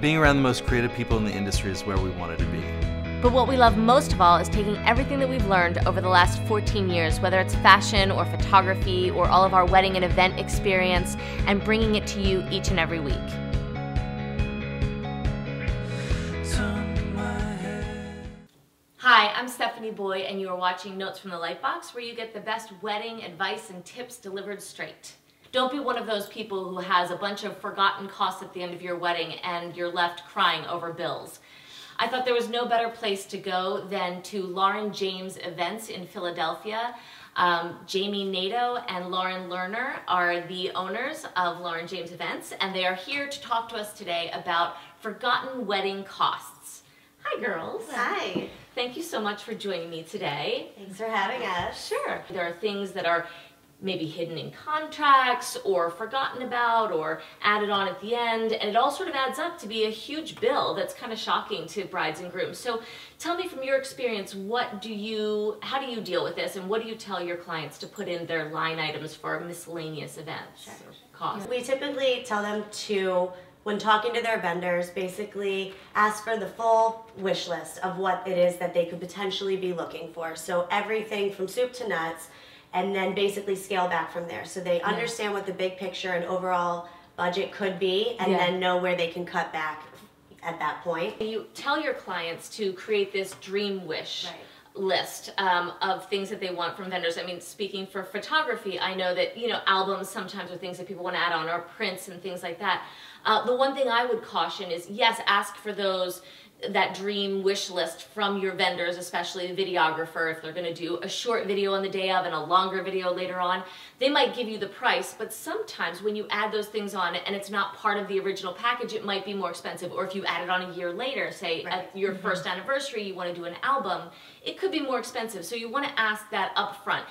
Being around the most creative people in the industry is where we wanted to be. But what we love most of all is taking everything that we've learned over the last 14 years, whether it's fashion or photography or all of our wedding and event experience, and bringing it to you each and every week. Hi, I'm Stephanie Boye, and you are watching Notes from the Lightbox, where you get the best wedding advice and tips delivered straight. Don't be one of those people who has a bunch of forgotten costs at the end of your wedding and you're left crying over bills. I thought there was no better place to go than to Lauren James Events in Philadelphia. Jamie Nato and Lauren Lerner are the owners of Lauren James Events, and they are here to talk to us today about forgotten wedding costs. Hi, girls. Hi. Thank you so much for joining me today. Thanks for having us. Sure. There are things that are maybe hidden in contracts or forgotten about or added on at the end, and it all sort of adds up to be a huge bill that's kind of shocking to brides and grooms. So tell me, from your experience, how do you deal with this, and what do you tell your clients to put in their line items for miscellaneous events or costs? We typically tell them to, when talking to their vendors, basically ask for the full wish list of what it is that they could potentially be looking for. So everything from soup to nuts, and then basically scale back from there. So they understand what the big picture and overall budget could be, and then know where they can cut back at that point. You tell your clients to create this dream wish list of things that they want from vendors. I mean, speaking for photography, I know that, albums sometimes are things that people want to add on, or prints and things like that. The one thing I would caution is, yes, ask for that dream wish list from your vendors, especially the videographer. If they're going to do a short video on the day of and a longer video later on, they might give you the price, but sometimes when you add those things on and it's not part of the original package, it might be more expensive. Or if you add it on a year later, say at your first anniversary, you want to do an album, it could be more expensive. So you want to ask that up front.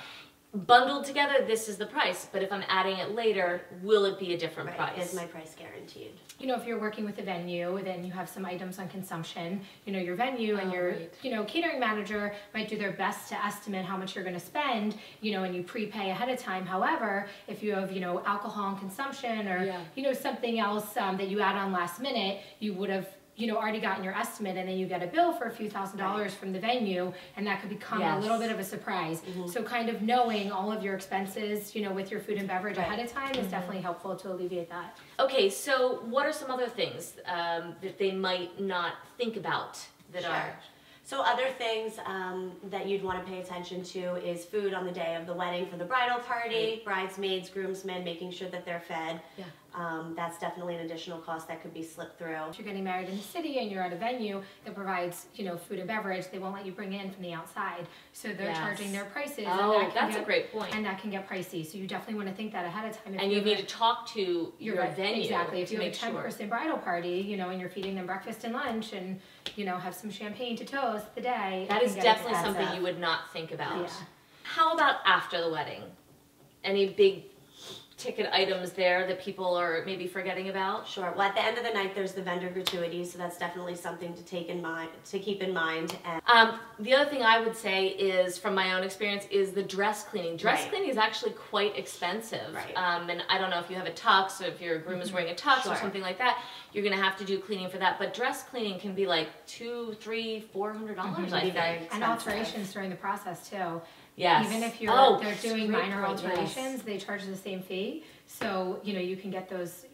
Bundled together, this is the price, but if I'm adding it later, will it be a different price? Is my price guaranteed? If you're working with a venue, then you have some items on consumption. Your venue and your, catering manager might do their best to estimate how much you're going to spend, and you prepay ahead of time. However, if you have, alcohol and consumption or, something else that you add on last minute, you would have already gotten your estimate, and then you get a bill for a few $1,000s from the venue, and that could become a little bit of a surprise. So kind of knowing all of your expenses, with your food and beverage ahead of time is definitely helpful to alleviate that. Okay, so what are some other things that they might not think about that are? So other things that you'd want to pay attention to is food on the day of the wedding for the bridal party, bridesmaids, groomsmen, making sure that they're fed. That's definitely an additional cost that could be slipped through. If you're getting married in the city and you're at a venue that provides, food and beverage, they won't let you bring in from the outside. So they're charging their prices. Oh, that's a great point. And that can get pricey. So you definitely want to think that ahead of time. And you need to talk to your venue. Exactly. If you have a 10-person bridal party, and you're feeding them breakfast and lunch and, have some champagne to toast the day. That is definitely something you would not think about. How about after the wedding? Any big ticket items there that people are maybe forgetting about? Sure. Well, at the end of the night, there's the vendor gratuities, so that's definitely something to keep in mind. And the other thing I would say is, from my own experience, is the dress cleaning. Dress cleaning is actually quite expensive. And I don't know if you have a tux, or if your groom is wearing a tux or something like that, you're going to have to do cleaning for that. But dress cleaning can be like $200, $300, $400, I think. And alterations during the process too. Yes. Even if they're doing minor alterations, they charge the same fee. So, you can get those,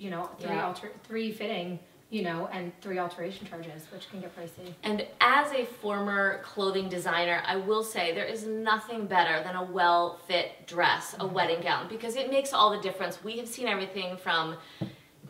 three fitting, and 3 alteration charges, which can get pricey. And as a former clothing designer, I will say there is nothing better than a well-fit dress, a wedding gown, because it makes all the difference. We have seen everything from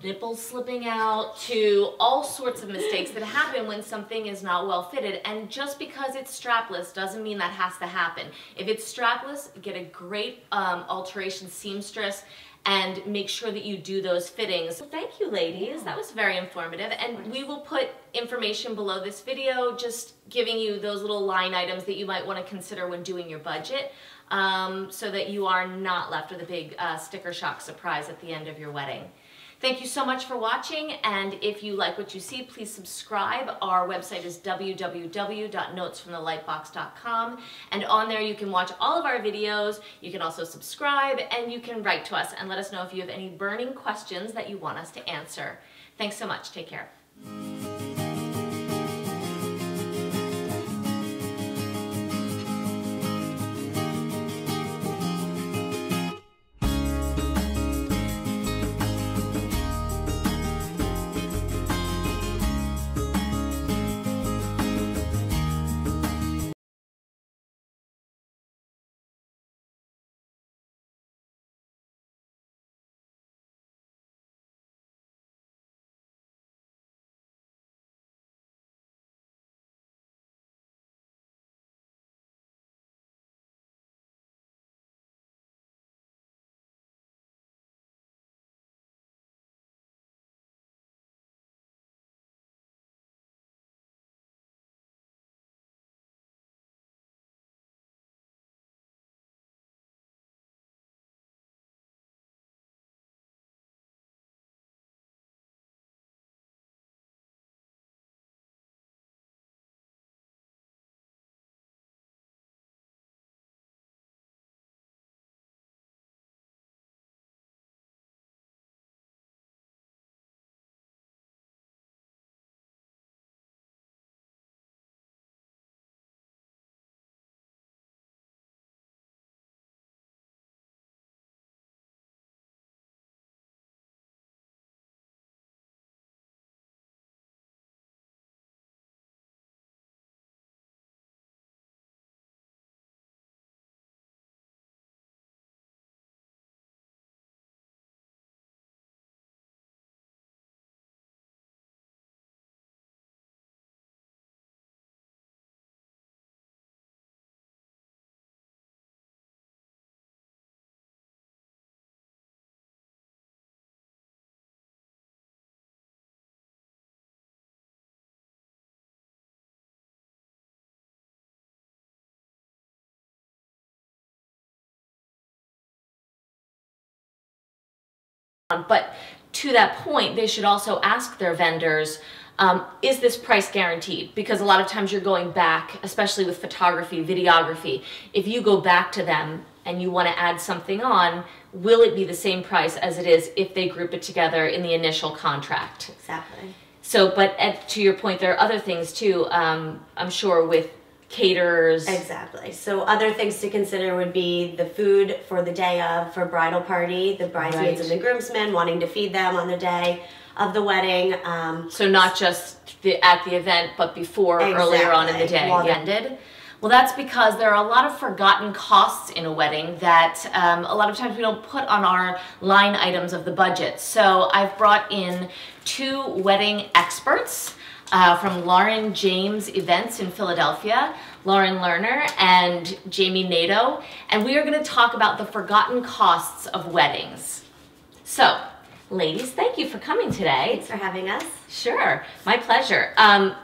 nipples slipping out to all sorts of mistakes that happen when something is not well fitted. And just because it's strapless doesn't mean that has to happen. If it's strapless, get a great alteration seamstress and make sure that you do those fittings. So thank you, ladies. That was very informative. And we will put information below this video, just giving you those little line items that you might want to consider when doing your budget, so that you are not left with a big sticker shock surprise at the end of your wedding. Thank you so much for watching, and if you like what you see, please subscribe. Our website is www.notesfromthelightbox.com, and on there you can watch all of our videos. You can also subscribe, and you can write to us and let us know if you have any burning questions that you want us to answer. Thanks so much. Take care. But to that point, they should also ask their vendors, is this price guaranteed? Because a lot of times you're going back, especially with photography, videography, if you go back to them and you want to add something on, will it be the same price as it is if they group it together in the initial contract? Exactly. So, but to your point, there are other things too, I'm sure, with caterers. Exactly. So other things to consider would be the food for the day of, for bridal party, the bridesmaids and the groomsmen, wanting to feed them on the day of the wedding. So not just at the event, but before, earlier on in the day. Ended. Well, that's because there are a lot of forgotten costs in a wedding that a lot of times we don't put on our line items of the budget. So I've brought in 2 wedding experts from Lauren James Events in Philadelphia, Lauren Lerner and Jamie Nato, and we are going to talk about the forgotten costs of weddings. So, ladies, thank you for coming today. Thanks for having us. Sure, my pleasure.